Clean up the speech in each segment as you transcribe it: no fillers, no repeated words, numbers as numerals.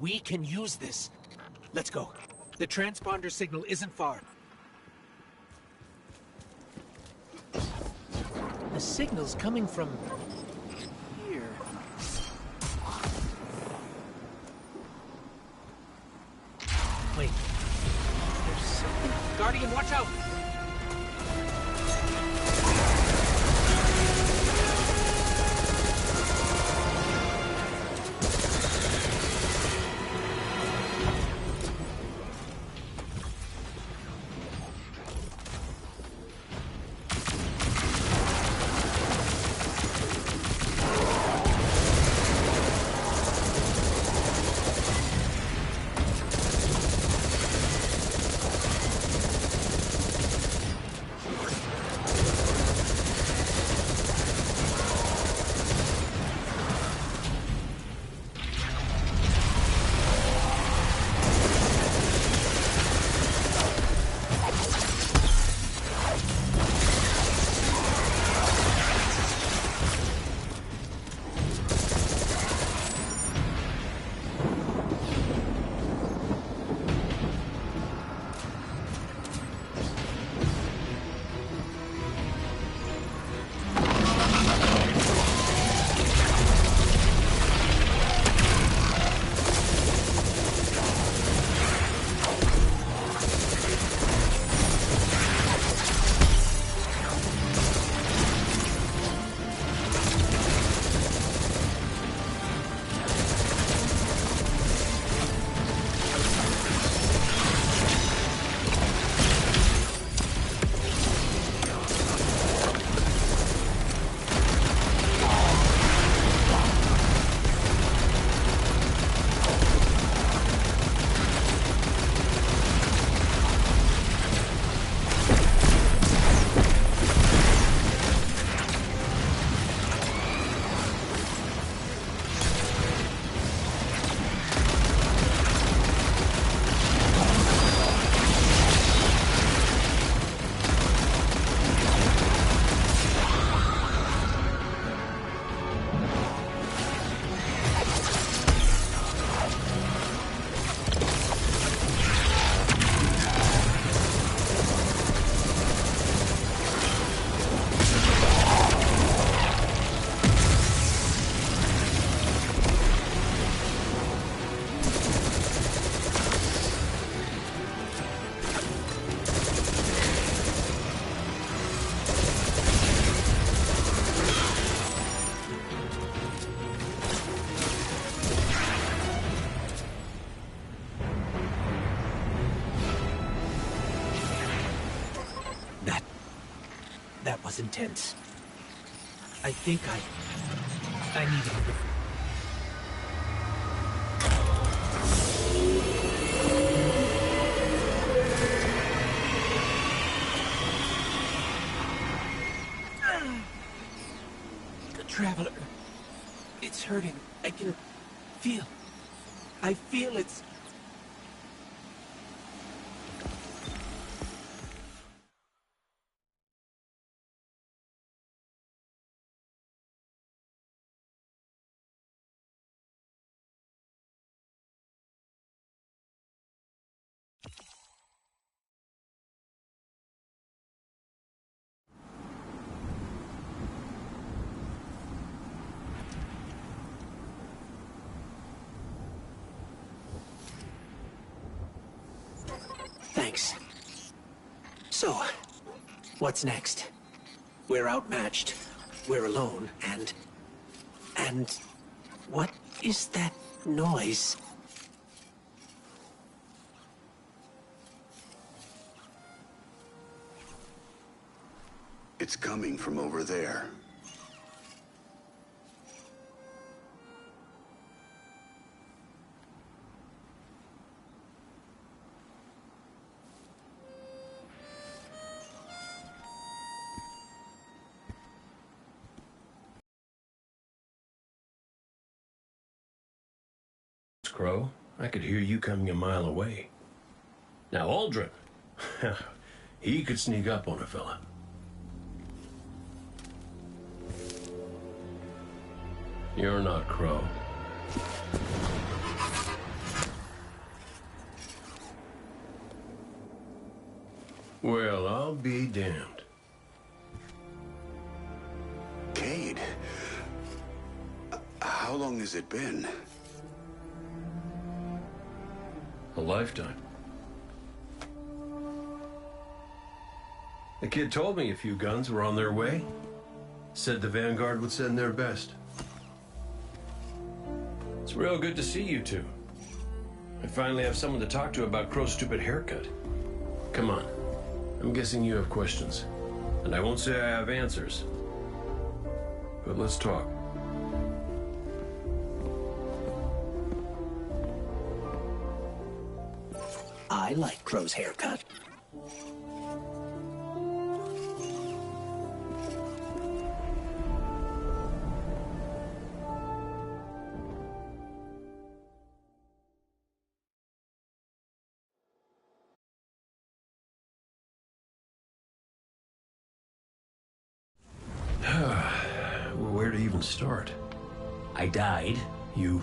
We can use this. Let's go. The transponder signal isn't far. The signal's coming from here. Wait. There's something. Guardian, watch out! That was intense. I think I need to... The Traveler. It's hurting. I can feel... I feel it's... Thanks. So, what's next? We're outmatched. We're alone, and what is that noise? It's coming from over there. Crow, I could hear you coming a mile away. Now Aldrin, he could sneak up on a fella. You're not Crow. Well, I'll be damned. Cade, how long has it been? A lifetime. The kid told me a few guns were on their way. Said the Vanguard would send their best. It's real good to see you two. I finally have someone to talk to about Crow's stupid haircut. Come on. I'm guessing you have questions. And I won't say I have answers. But let's talk. I like Crow's haircut. Where to even start? I died. You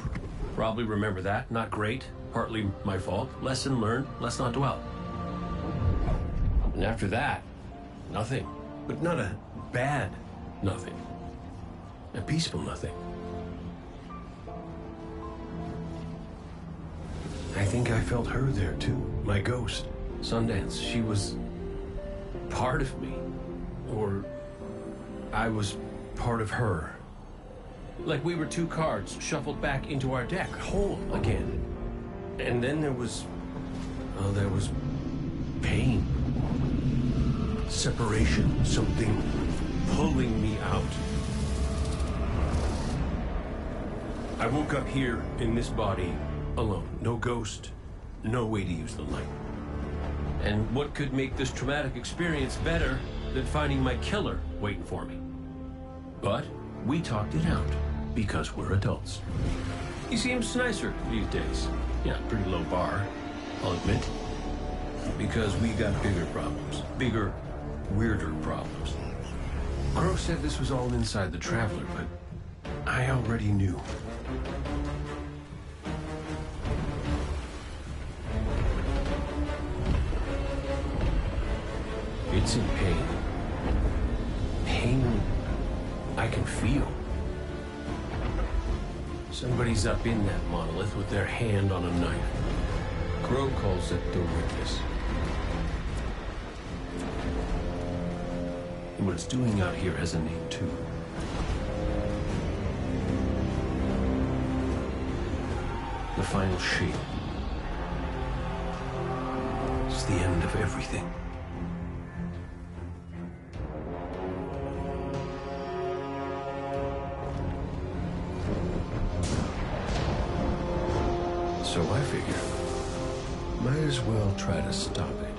probably remember that. Not great. Partly my fault. Lesson learned. Let's not dwell. And after that, nothing. But not a bad nothing. A peaceful nothing. I think I felt her there too. My ghost. Sundance. She was part of me. Or I was part of her. Like we were two cards shuffled back into our deck, whole again. And then there was pain. Separation, something pulling me out. I woke up here in this body alone. No ghost, no way to use the light. And what could make this traumatic experience better than finding my killer waiting for me? But we talked it out because we're adults. He seems nicer these days. Yeah, pretty low bar, I'll admit. Because we got bigger problems. Bigger, weirder problems. Crow said this was all inside the Traveler, but I already knew. It's in pain. Pain I can feel. Somebody's up in that monolith with their hand on a knife. Crow calls it the witness. And what it's doing out here has a name too. The final shape. It's the end of everything. So I figure, might as well try to stop it.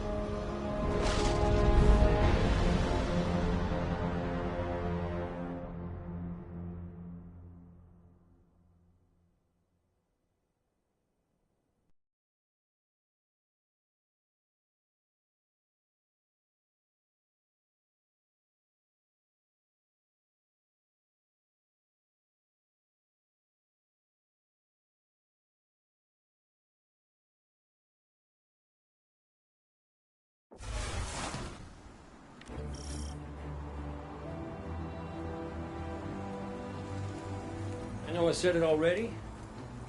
I know I said it already,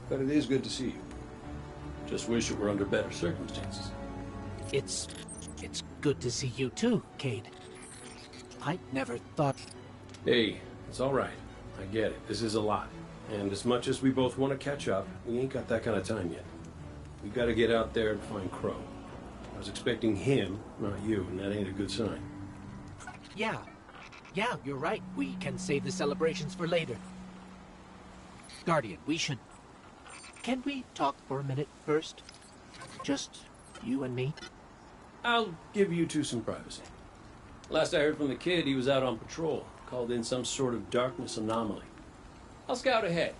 but it is good to see you. Just wish it were under better circumstances. It's good to see you too, Cade. I never thought... Hey, it's all right. I get it. This is a lot. And as much as we both want to catch up, we ain't got that kind of time yet. We got to get out there and find Crow. I was expecting him, not you, and that ain't a good sign. Yeah, you're right. We can save the celebrations for later. Guardian, we should... Can we talk for a minute first? Just you and me? I'll give you two some privacy. Last I heard from the kid, he was out on patrol, called in some sort of darkness anomaly. I'll scout ahead.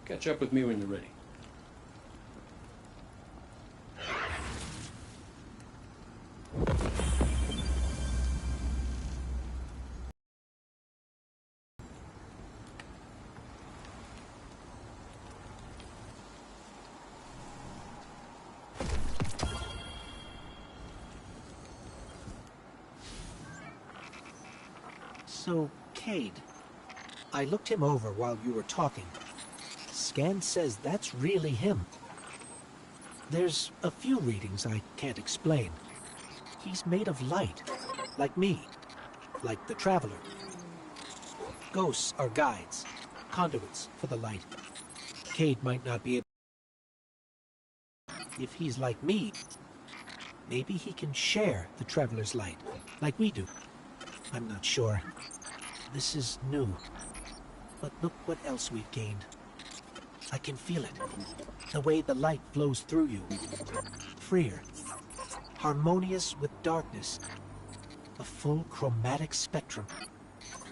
Catch up with me when you're ready. So, Cade, I looked him over while you were talking. Scan says that's really him. There's a few readings I can't explain. He's made of light, like me, like the Traveler. Ghosts are guides, conduits for the light. Cade might not be able. If he's like me, maybe he can share the Traveler's light, like we do. I'm not sure. This is new. But look what else we've gained. I can feel it. The way the light flows through you. Freer. Harmonious with darkness. A full chromatic spectrum.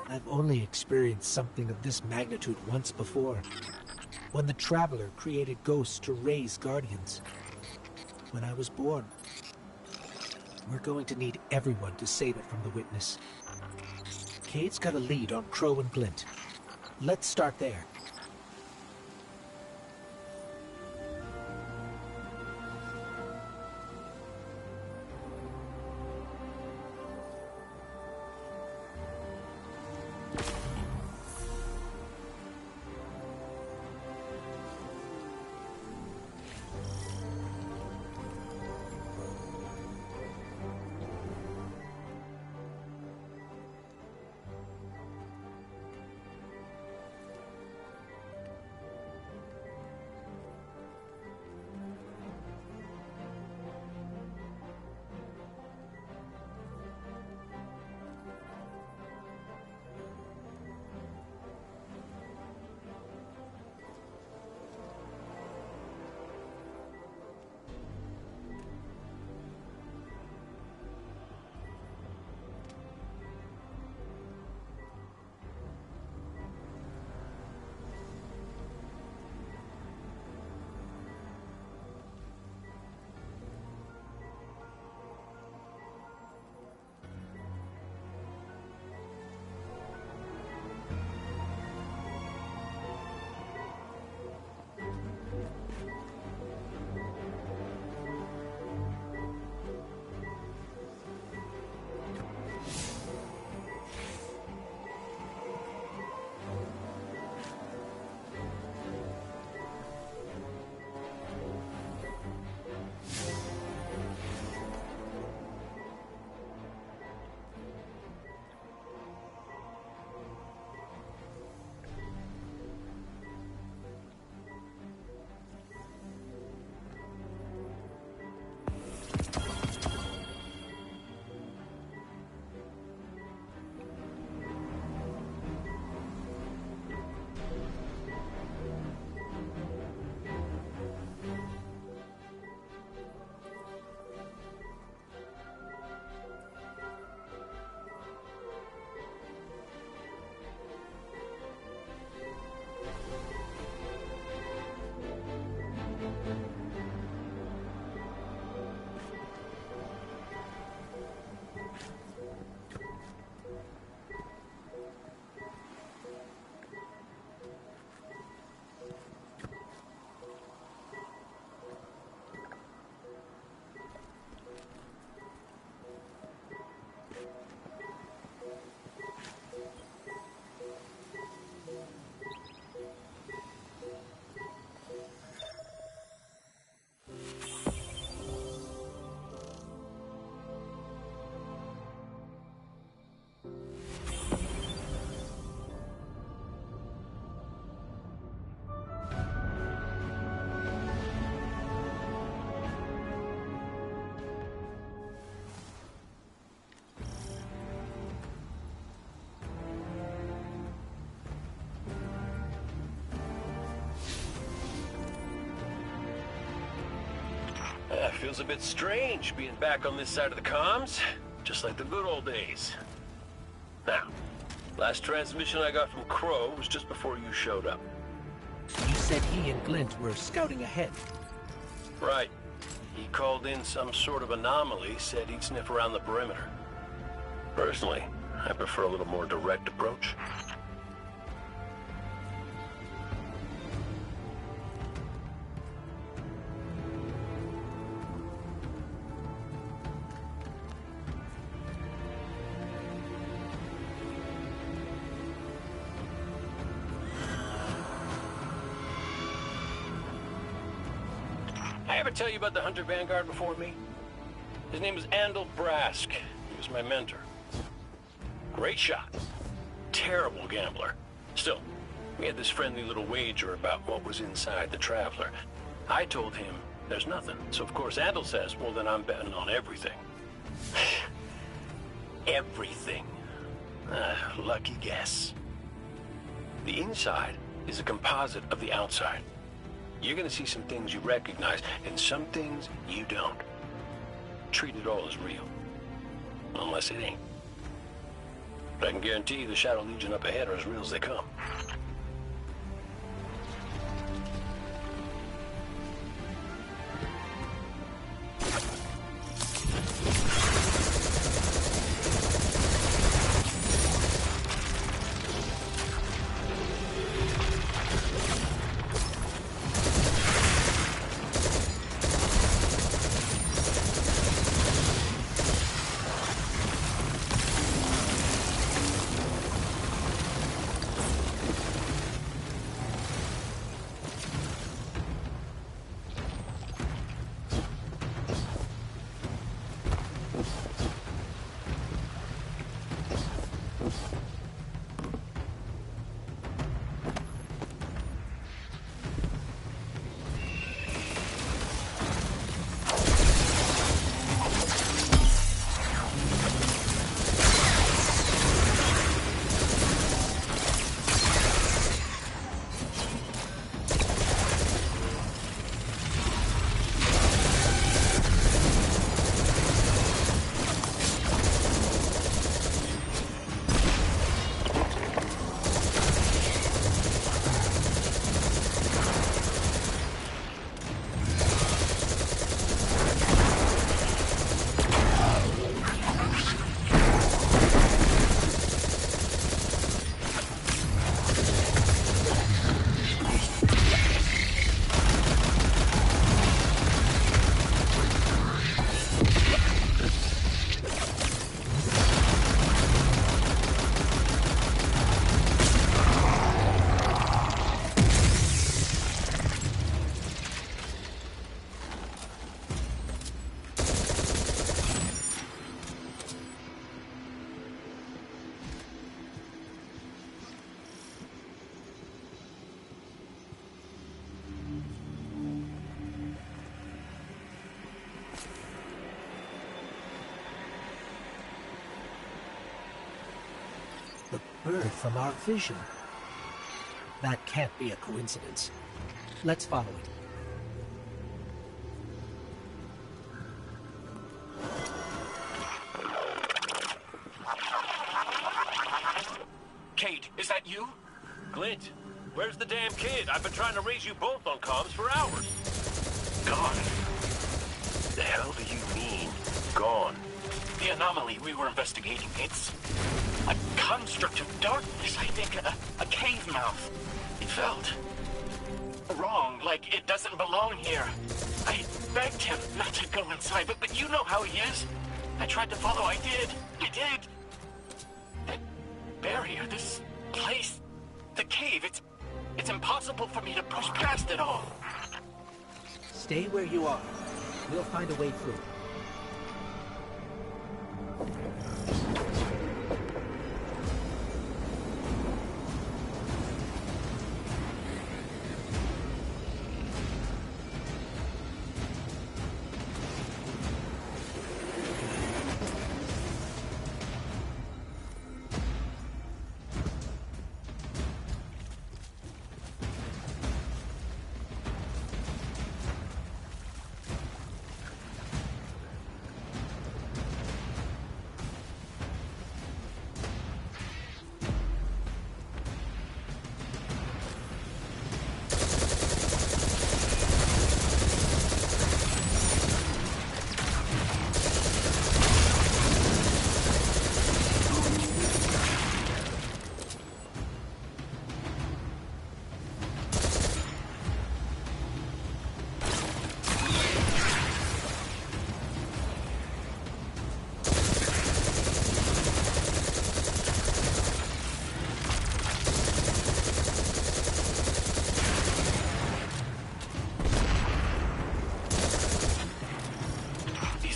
I've only experienced something of this magnitude once before. When the Traveler created ghosts to raise guardians. When I was born. We're going to need everyone to save it from the Witness. Cade's got a lead on Crow and Glint. Let's start there. Feels a bit strange being back on this side of the comms, just like the good old days. Now, last transmission I got from Crow was just before you showed up. You said he and Glint were scouting ahead. Right. He called in some sort of anomaly, said he'd sniff around the perimeter. Personally, I prefer a little more direct approach. I ever tell you about the Hunter Vanguard before me? His name was Andal Brask. He was my mentor. Great shot. Terrible gambler. Still, we had this friendly little wager about what was inside the Traveler. I told him there's nothing. So of course Andal says, well then I'm betting on everything. Everything. Lucky guess. The inside is a composite of the outside. You're gonna see some things you recognize, and some things you don't. Treat it all as real. Unless it ain't. But I can guarantee you the Shadow Legion up ahead are as real as they come. The bird from our vision. That can't be a coincidence. Let's follow it. Kate, is that you? Clint, where's the damn kid? I've been trying to raise you both on comms for hours. Gone. The hell do you mean, gone? The anomaly we were investigating, it's a construct of darkness, I think. A cave mouth. It felt wrong, like it doesn't belong here. I begged him not to go inside, but you know how he is. I tried to follow, I did. That barrier, this place, the cave, it's impossible for me to push past it all. Stay where you are. We'll find a way through.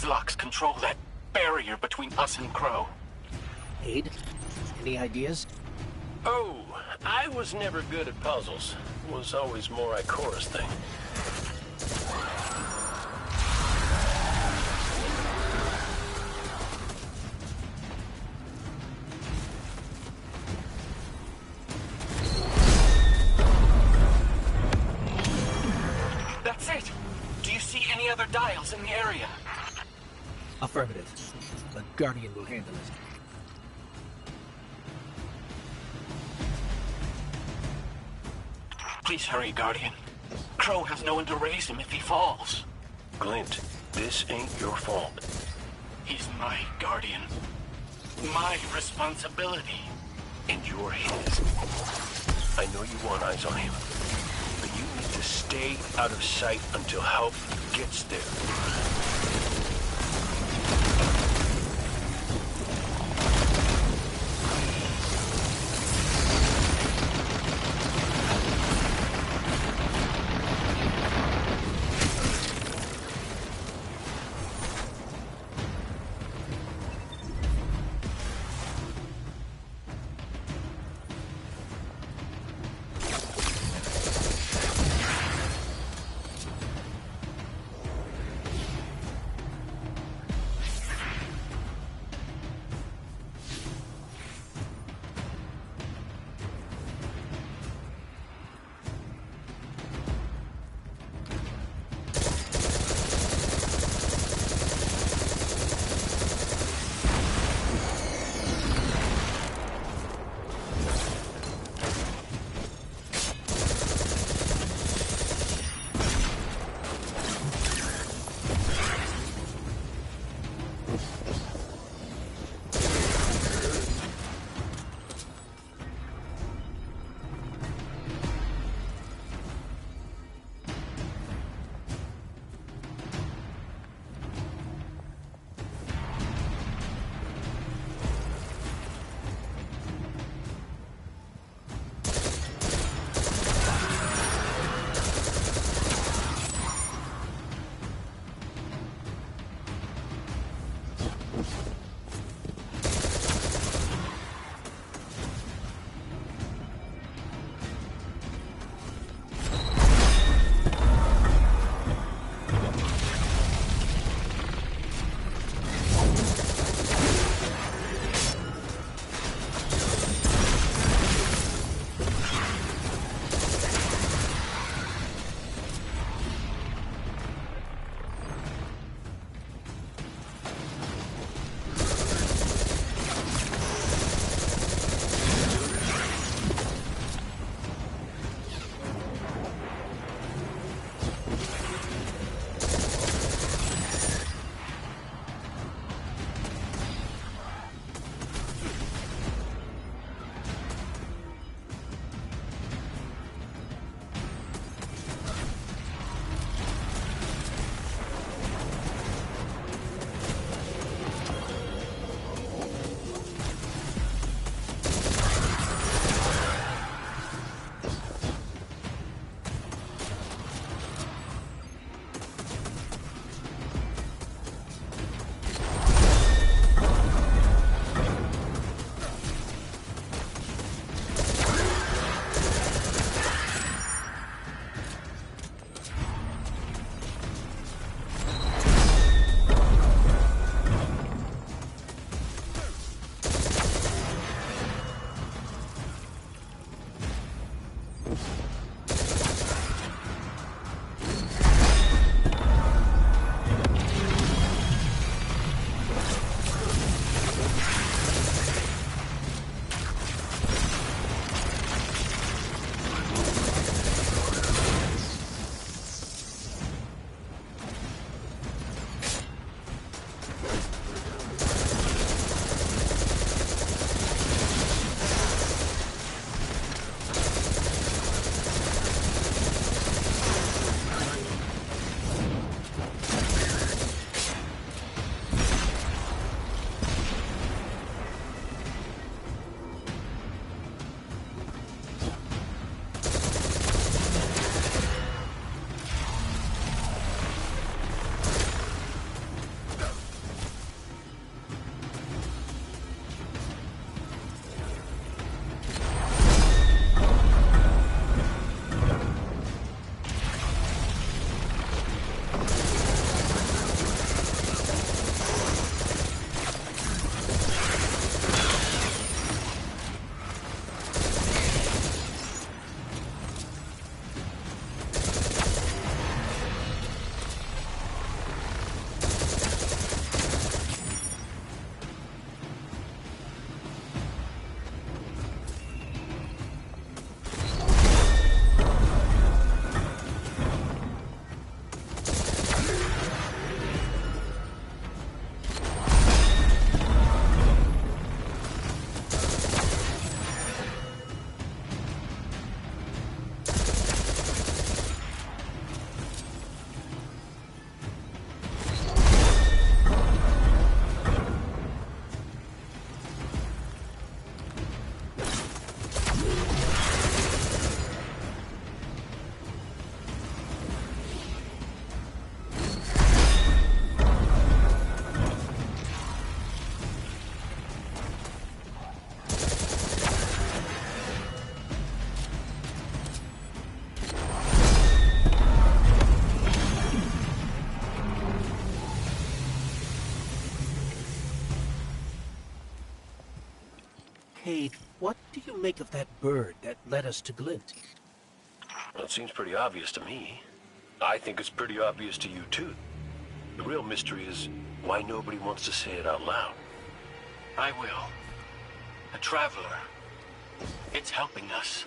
locks control that barrier between us and Crow. Aid? Any ideas? Oh, I was never good at puzzles. It was always more Ikora's thing. That's it! Do you see any other dials in the area? Affirmative. But Guardian will handle it. Please hurry, Guardian. Crow has no one to raise him if he falls. Glint, this ain't your fault. He's my Guardian. My responsibility. And you're his. I know you want eyes on him, but you need to stay out of sight until help gets there. Hey, what do you make of that bird that led us to Glint? Well, it seems pretty obvious to me. I think it's pretty obvious to you, too. The real mystery is why nobody wants to say it out loud. I will. A traveler. It's helping us.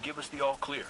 Give us the all clear.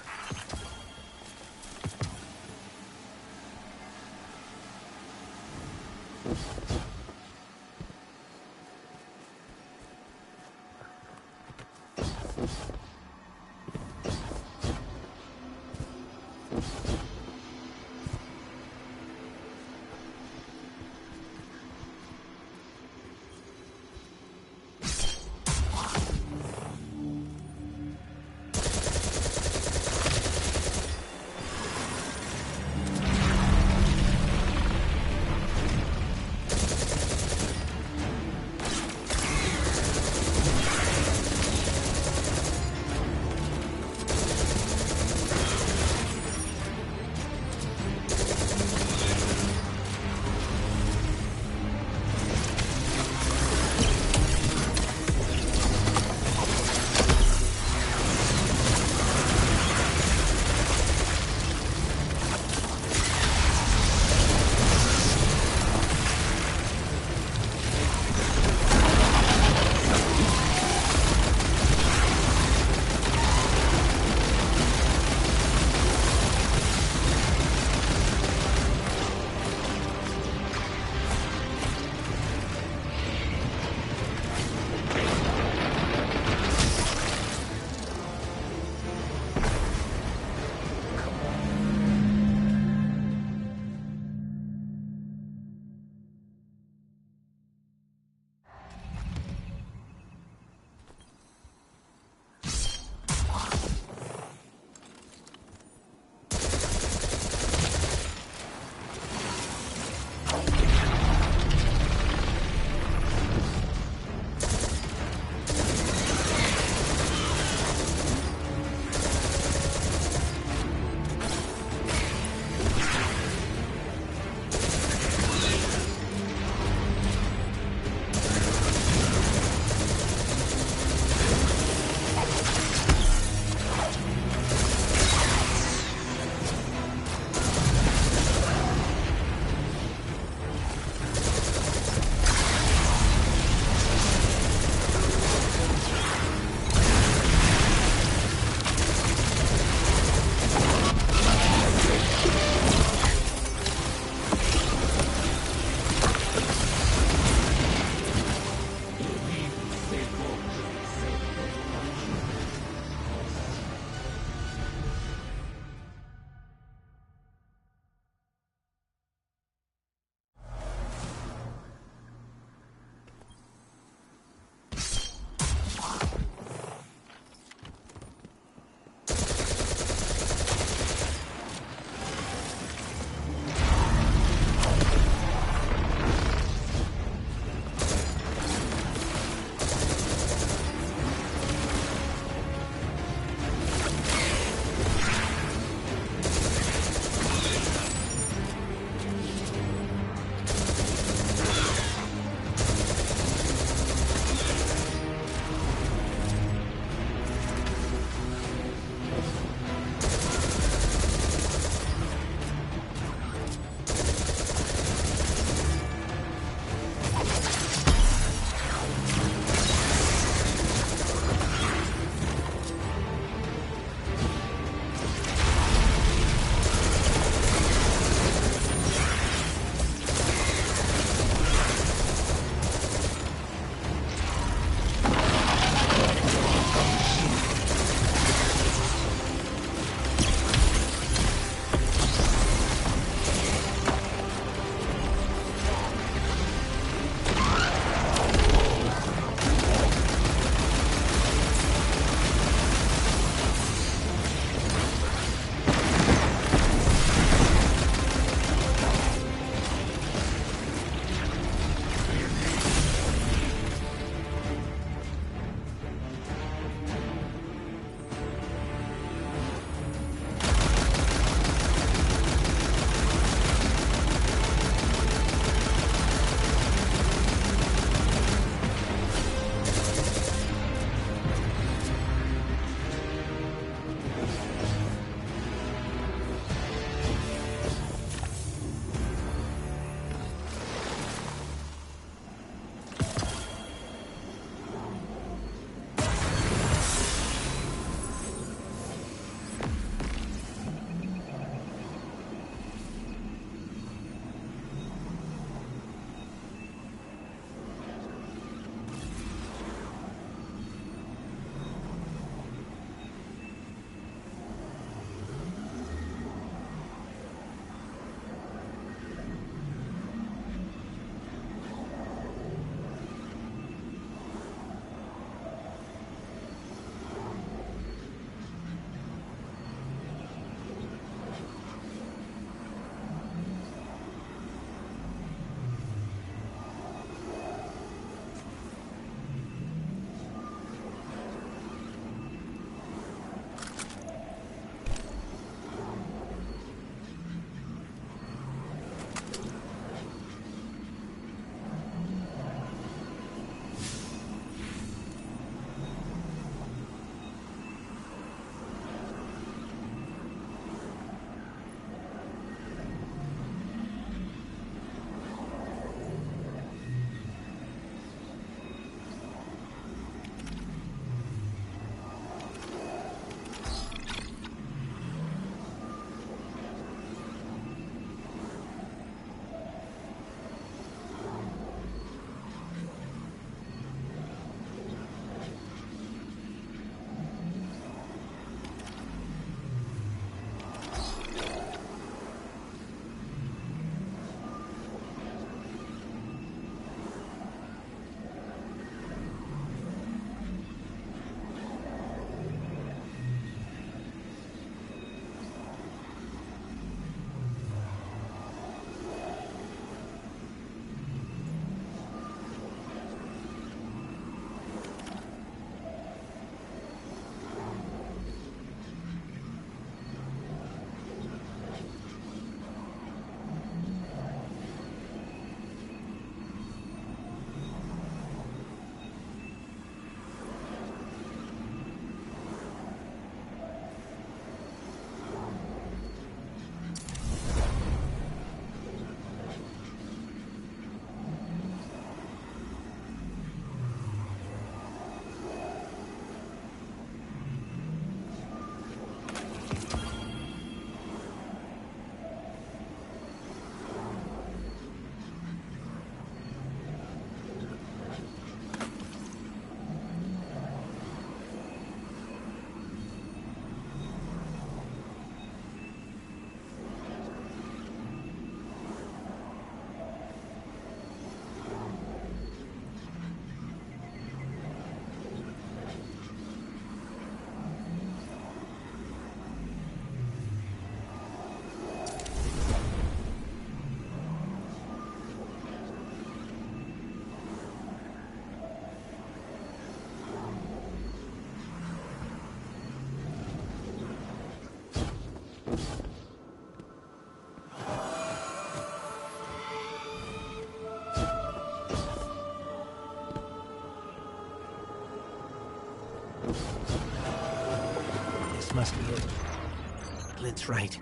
Flint's right.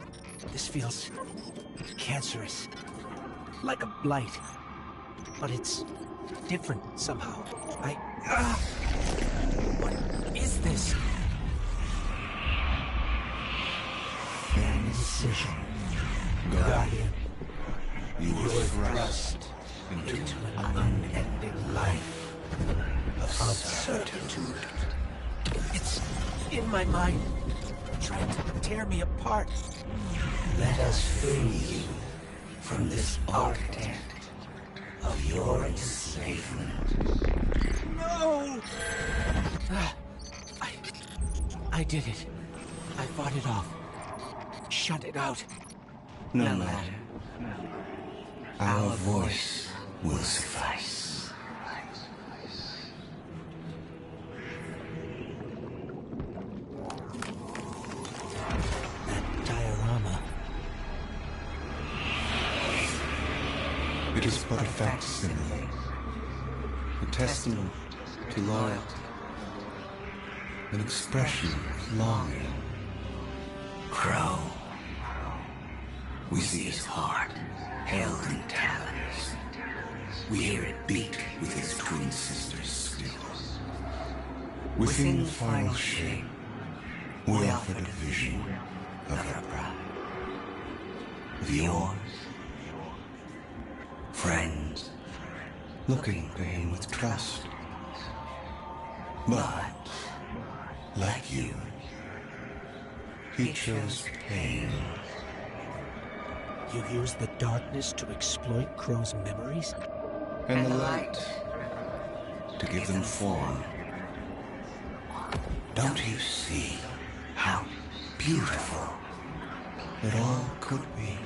This feels cancerous. Like a blight. But it's different somehow. What is this? An incision. Guardian. You were thrust into an unending life of uncertainty. It's in my mind, trying to tear me apart. Let us free you from this architect of your enslavement. No! I did it. I fought it off. Shut it out. No matter. Our voice will suffice. That diorama. It is but a facsimile, a testament to loyalty, an expression of longing. Crow. We see his heart held in talons. We hear it beat with his twin sister's skill. Within the final shape, we offered a vision of Of her bride. of yours, friends, looking to him with trust. But, like you, he chose pain. You use the darkness to exploit Crow's memories? And the light to give them form. Don't you see how beautiful it all could be?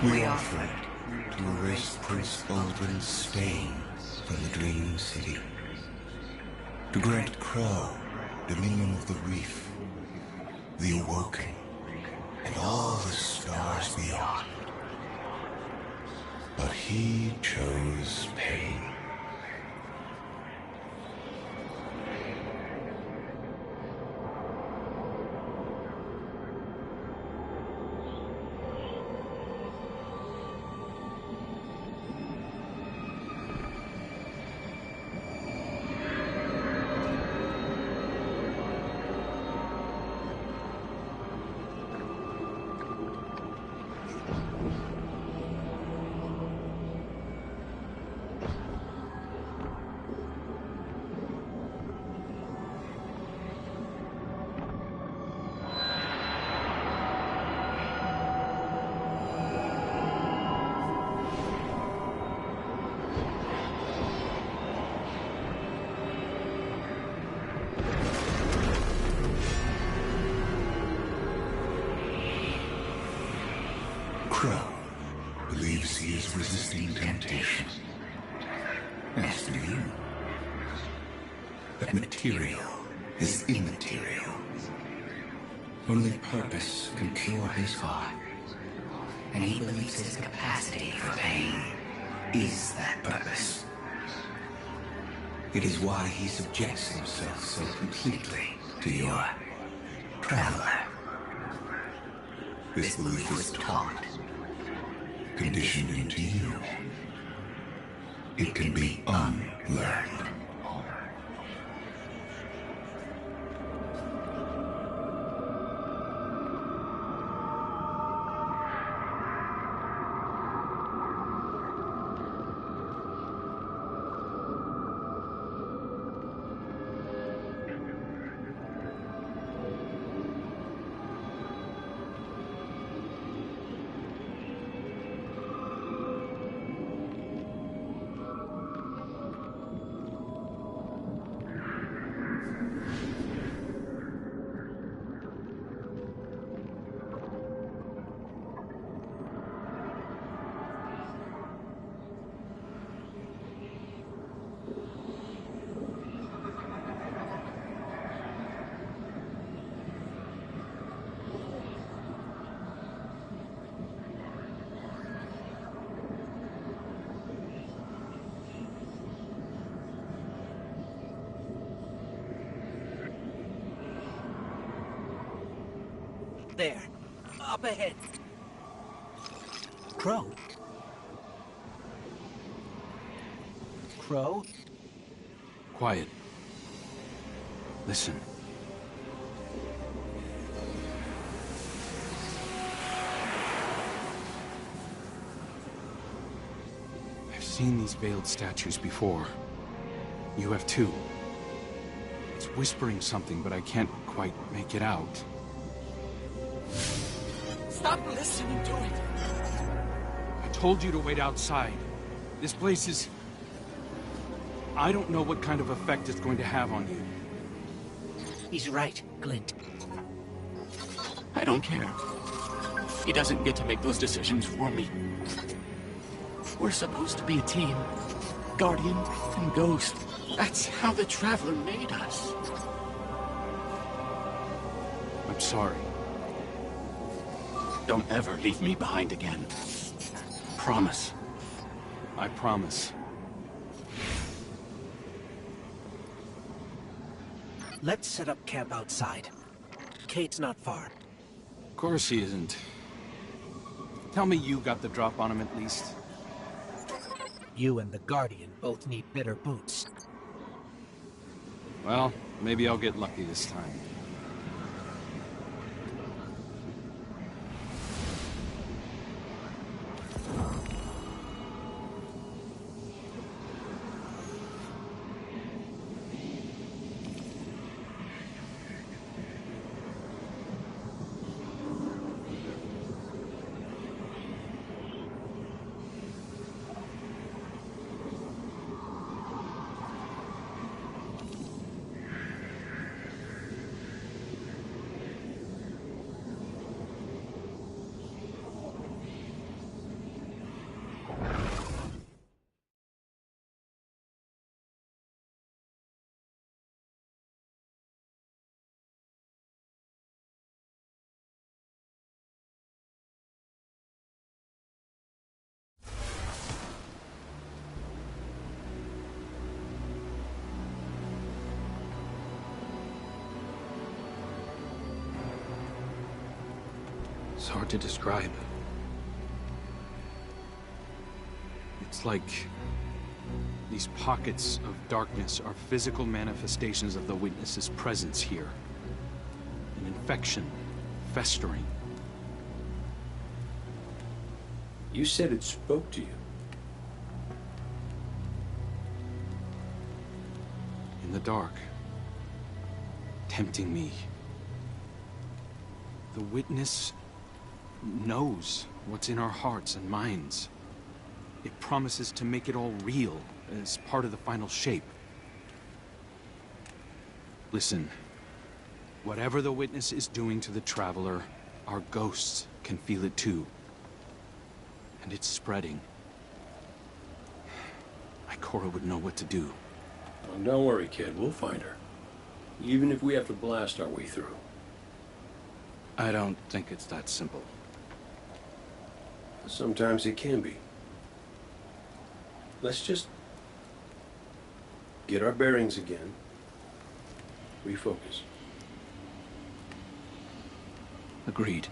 We offer it to erase Prince Baldwin's stain from the Dream City. To grant Crow dominion of the reef, the awoken, and all the stars beyond. But he chose pain. Crow believes he is resisting temptation. As do you. That material is immaterial. Only purpose can cure his heart. And he believes his capacity for pain is that purpose. It is why he subjects himself so completely To your traveler. This belief is taught, conditioned into you. It can be unlearned. There. Up ahead. Crow? Crow? Quiet. Listen. I've seen these veiled statues before. You have too. It's whispering something, but I can't quite make it out. Stop listening to it. I told you to wait outside. This place is... I don't know what kind of effect it's going to have on you. He's right, Glint. I don't care. He doesn't get to make those decisions for me. We're supposed to be a team. Guardian and Ghost. That's how the Traveler made us. I'm sorry. Don't ever leave me behind again. Promise. I promise. Let's set up camp outside. Kate's not far. Of course he isn't. Tell me you got the drop on him at least. You and the Guardian both need better boots. Well, maybe I'll get lucky this time. It's hard to describe. It's like these pockets of darkness are physical manifestations of the Witness's presence here. An infection, festering. You said it spoke to you. In the dark, tempting me. The Witness knows what's in our hearts and minds. It promises to make it all real as part of the final shape. Listen, whatever the Witness is doing to the Traveler, our ghosts can feel it too. And it's spreading. Ikora would know what to do. Oh, don't worry, kid. We'll find her. Even if we have to blast our way through. I don't think it's that simple. Sometimes it can be. Let's just get our bearings again. Refocus. Agreed.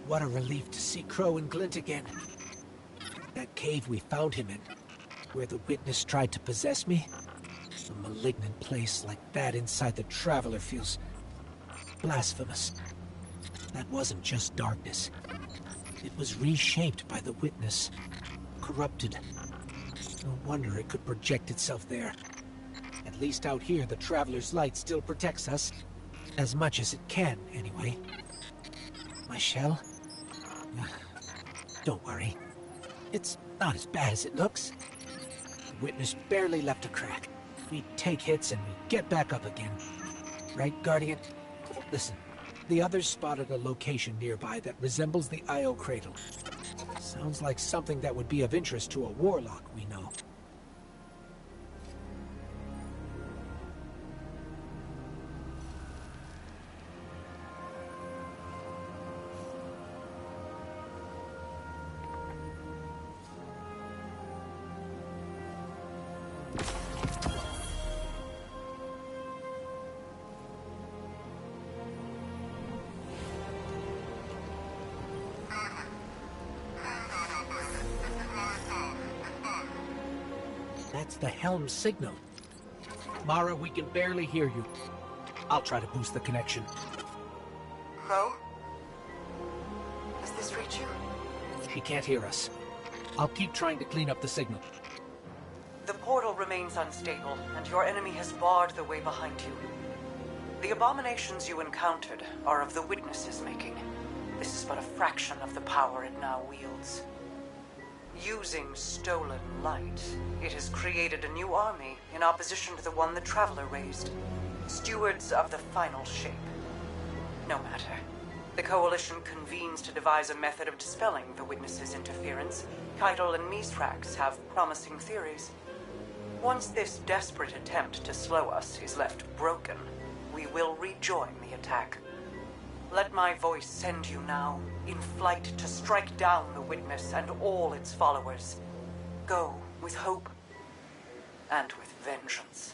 What a relief to see Crow and Glint again. That cave we found him in, where the Witness tried to possess me. A malignant place like that inside the Traveler feels blasphemous. That wasn't just darkness. It was reshaped by the Witness. Corrupted. No wonder it could project itself there. At least out here, the Traveler's light still protects us. As much as it can, anyway. My shell? Don't worry. It's not as bad as it looks. The Witness barely left a crack. We take hits and we get back up again. Right, Guardian? Listen, the others spotted a location nearby that resembles the Io Cradle. Sounds like something that would be of interest to a warlock we know. That's the helm signal. Mara, we can barely hear you. I'll try to boost the connection. Crow? Does this reach you? She can't hear us. I'll keep trying to clean up the signal. The portal remains unstable, and your enemy has barred the way behind you. The abominations you encountered are of the Witness's making. This is but a fraction of the power it now wields. Using stolen light, it has created a new army in opposition to the one the Traveler raised. Stewards of the final shape. No matter. The Coalition convenes to devise a method of dispelling the Witness's interference. Keitel and Mithrax have promising theories. Once this desperate attempt to slow us is left broken, we will rejoin the attack. Let my voice send you now, in flight to strike down the Witness and all its followers. Go with hope and with vengeance.